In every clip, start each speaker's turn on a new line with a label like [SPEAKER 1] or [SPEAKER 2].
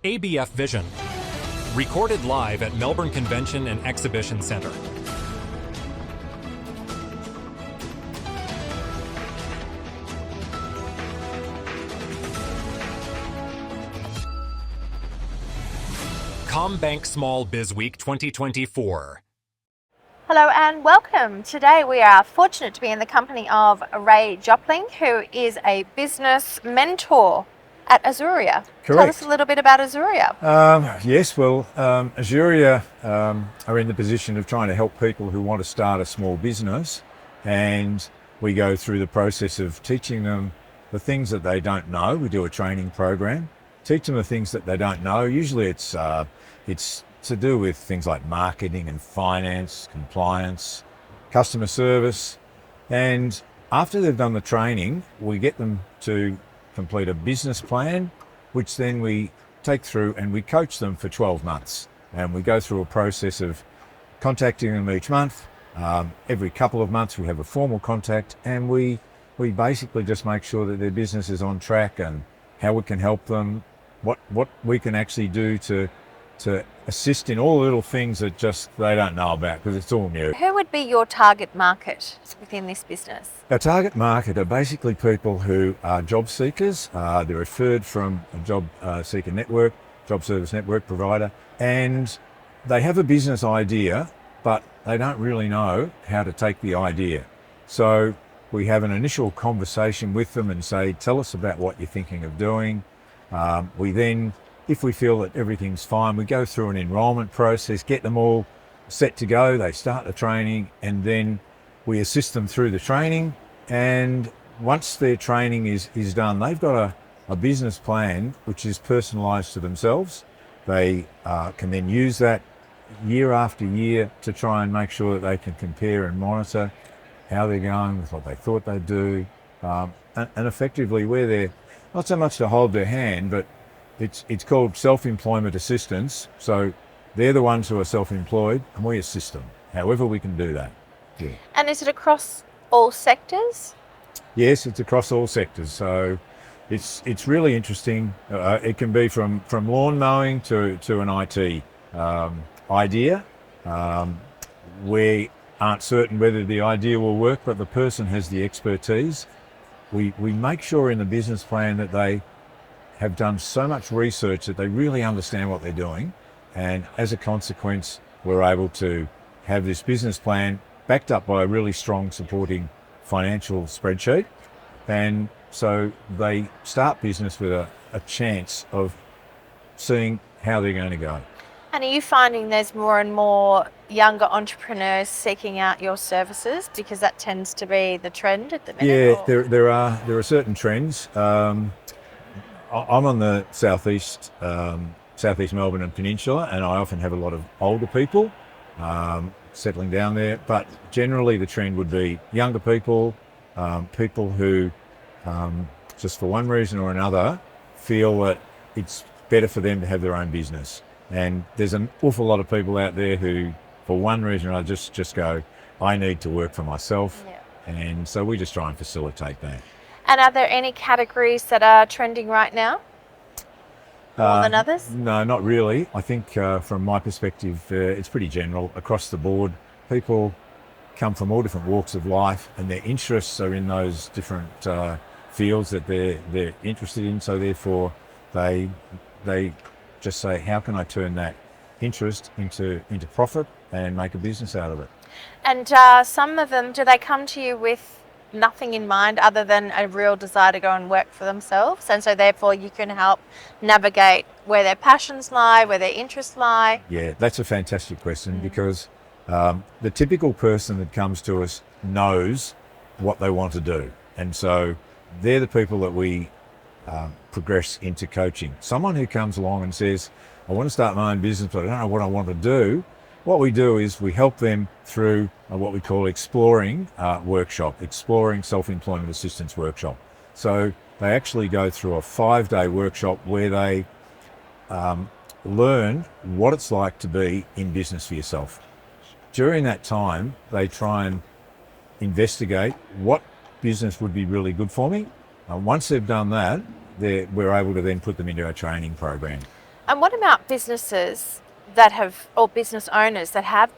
[SPEAKER 1] ABF Vision. Recorded live at Melbourne Convention and Exhibition Centre. CommBank SmallBiz Week 2024.
[SPEAKER 2] Hello and welcome. Today we are fortunate to be in the company of Ray Jopling, who is a business mentor at Asuria.
[SPEAKER 3] Correct.
[SPEAKER 2] Tell us a little bit about Asuria.
[SPEAKER 3] Asuria are in the position of trying to help people who want to start a small business, and we go through the process of teaching them the things that they don't know. We do a training program, teach them the things that they don't know. Usually it's to do with things like marketing and finance, compliance, customer service. And after they've done the training, we get them to complete a business plan, which then we take through and we coach them for 12 months. And we go through a process of contacting them each month. Every couple of months we have a formal contact, and we basically just make sure that their business is on track and how we can help them, what we can actually do to assist in all the little things that just they don't know about, because it's all new.
[SPEAKER 2] Who would be your target market within this business?
[SPEAKER 3] Our target market are basically people who are job seekers. They're referred from a job seeker network, job service network provider, and they have a business idea, but they don't really know how to take the idea. So we have an initial conversation with them and say, tell us about what you're thinking of doing. We then, if we feel that everything's fine, we go through an enrolment process, get them all set to go. They start the training, and then we assist them through the training. And once their training is done, they've got a business plan which is personalised to themselves. They can then use that year after year to try and make sure that they can compare and monitor how they're going with what they thought they'd do. And effectively, where they're not so much to hold their hand, but it's called self-employment assistance. So they're the ones who are self-employed, and we assist them however we can do that. Yeah.
[SPEAKER 2] And is it across all sectors?
[SPEAKER 3] Yes, it's across all sectors. So it's really interesting. It can be from lawn mowing to an IT idea. We aren't certain whether the idea will work, but the person has the expertise. We make sure in the business plan that they have done so much research that they really understand what they're doing, and as a consequence we're able to have this business plan backed up by a really strong supporting financial spreadsheet, and so they start business with a chance of seeing how they're going to go.
[SPEAKER 2] And are you finding there's more and more younger entrepreneurs seeking out your services, because that tends to be the trend at the minute?
[SPEAKER 3] Yeah, there are certain trends. I'm on the southeast Melbourne and Peninsula, and I often have a lot of older people settling down there. But generally, the trend would be younger people, people who just for one reason or another feel that it's better for them to have their own business. And there's an awful lot of people out there who, for one reason or another, just go, I need to work for myself. Yeah. And so we just try and facilitate that.
[SPEAKER 2] And are there any categories that are trending right now more than others?
[SPEAKER 3] No, not really. I think from my perspective, it's pretty general across the board. People come from all different walks of life, and their interests are in those different fields that they're interested in. So therefore, they just say, how can I turn that interest into profit and make a business out of it?
[SPEAKER 2] And some of them, do they come to you with nothing in mind other than a real desire to go and work for themselves, and so therefore you can help navigate where their passions lie, where their interests lie?
[SPEAKER 3] Yeah, that's a fantastic question, because the typical person that comes to us knows what they want to do, and so they're the people that we progress into coaching. Someone who comes along and says, I want to start my own business, but I don't know what I want to do. What we do is we help them through what we call exploring workshop, exploring self-employment assistance workshop. So they actually go through a 5-day workshop where they learn what it's like to be in business for yourself. During that time, they try and investigate what business would be really good for me. Once they've done that, we're able to then put them into our training program.
[SPEAKER 2] And what about businesses that have, or business owners that have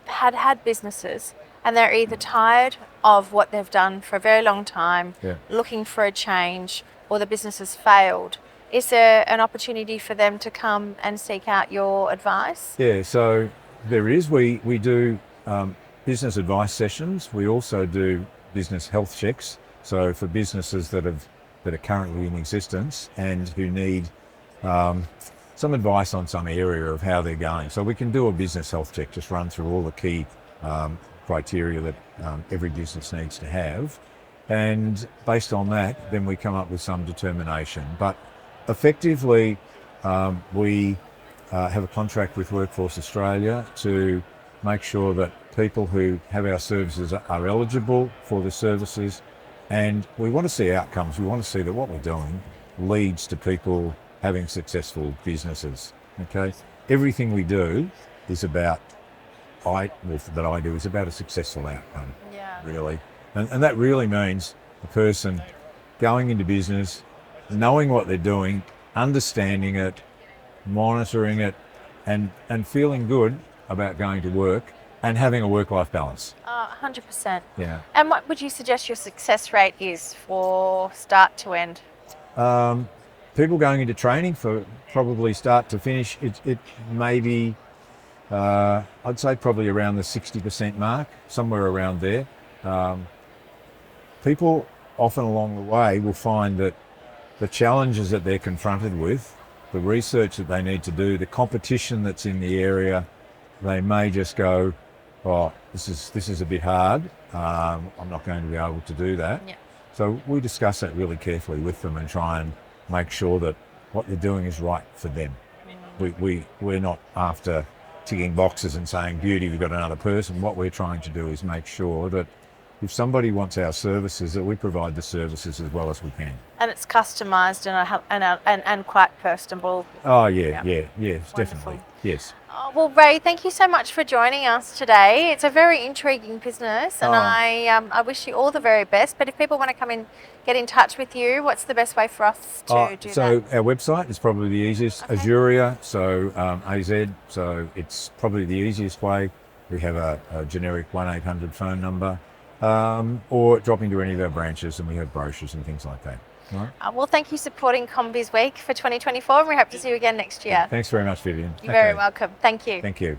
[SPEAKER 2] had businesses and they're either tired of what they've done for a very long time,
[SPEAKER 3] Yeah.
[SPEAKER 2] looking for a change, or the business has failed? Is there an opportunity for them to come and seek out your advice?
[SPEAKER 3] Yeah, so there is. We do business advice sessions. We also do business health checks. So for businesses that are currently in existence and who need some advice on some area of how they're going. So we can do a business health check, just run through all the key criteria that every business needs to have. And based on that, then we come up with some determination. But effectively, we have a contract with Workforce Australia to make sure that people who have our services are eligible for the services, and we want to see outcomes. We want to see that what we're doing leads to people having successful businesses. Okay, everything we do is about is about a successful outcome.
[SPEAKER 2] Yeah.
[SPEAKER 3] Really, and that really means the person going into business, knowing what they're doing, understanding it, monitoring it, and feeling good about going to work and having a work-life balance.
[SPEAKER 2] 100%.
[SPEAKER 3] Yeah.
[SPEAKER 2] And what would you suggest your success rate is for start to end?
[SPEAKER 3] People going into training for probably start to finish, it may be, I'd say probably around the 60% mark, somewhere around there. People often along the way will find that the challenges that they're confronted with, the research that they need to do, the competition that's in the area, they may just go, oh, this is a bit hard. I'm not going to be able to do that.
[SPEAKER 2] Yeah.
[SPEAKER 3] So we discuss that really carefully with them and try and make sure that what they're doing is right for them. We're not after ticking boxes and saying, beauty, we've got another person. What we're trying to do is make sure that if somebody wants our services, that we provide the services as well as we can.
[SPEAKER 2] And it's customised and quite personable.
[SPEAKER 3] Oh, yeah,
[SPEAKER 2] Wonderful.
[SPEAKER 3] definitely. Yes.
[SPEAKER 2] Oh, well, Ray, thank you so much for joining us today. It's a very intriguing business, and I wish you all the very best. But if people want to come in, get in touch with you, what's the best way for us to do
[SPEAKER 3] so
[SPEAKER 2] that?
[SPEAKER 3] our website is probably the easiest.
[SPEAKER 2] Okay.
[SPEAKER 3] Asuria, so AZ, so it's probably the easiest way. We have a generic 1-800 phone number, or drop into any of our branches, and we have brochures and things like that. All right.
[SPEAKER 2] Well, thank you for supporting CommBiz Week for 2024, and we hope to see you again next year.
[SPEAKER 3] Thanks very much, Vivian.
[SPEAKER 2] You're very welcome. Thank you.
[SPEAKER 3] Thank you.